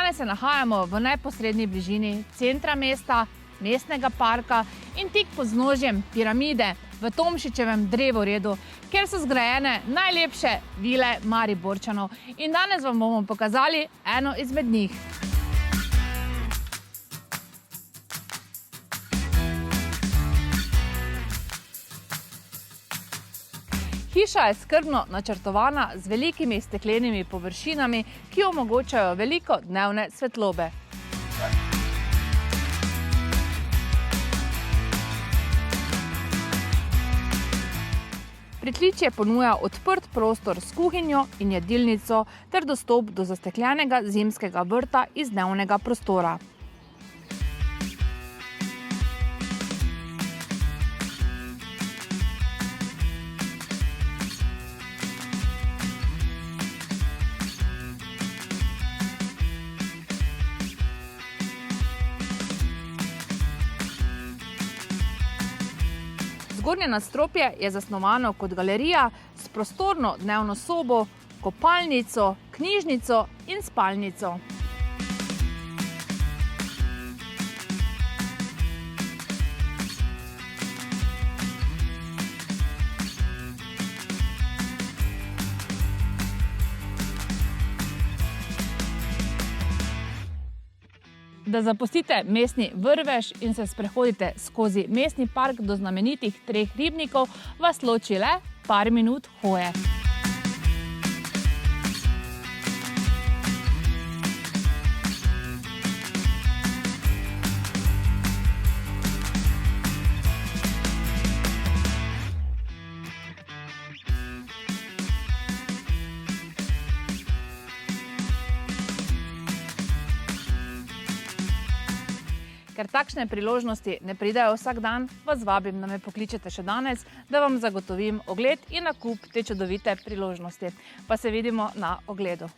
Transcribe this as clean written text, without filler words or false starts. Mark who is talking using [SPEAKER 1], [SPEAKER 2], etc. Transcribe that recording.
[SPEAKER 1] Danes se nahajamo v neposrednji bližini centra mesta, mestnega parka in tik pod vznožjem piramide v Tomšičevem drevoredu, kjer so zgrajene najlepše vile Mariborčanov. In danes vam bomo pokazali eno izmed njih. Hiša je skrbno načrtovana z velikimi steklenimi površinami, ki omogočajo veliko dnevne svetlobe. Pritličje ponuja odprt prostor s kuhinjo in jedilnico ter dostop do zastekljenega zimskega vrta iz dnevnega prostora. Zgornje nadstropje je zasnovano kot galerija s prostorno dnevno sobo, kopalnico, knjižnico in spalnico. Da zapustite mestni vrvež in se sprehodite skozi mestni park do znamenitih 3 ribnikov, vas loči le par minut hoje. Ker takšne priložnosti ne pridejo vsak dan, vas vabim, da me pokličete še danes, da vam zagotovim ogled in nakup te čudovite priložnosti. Pa se vidimo na ogledu.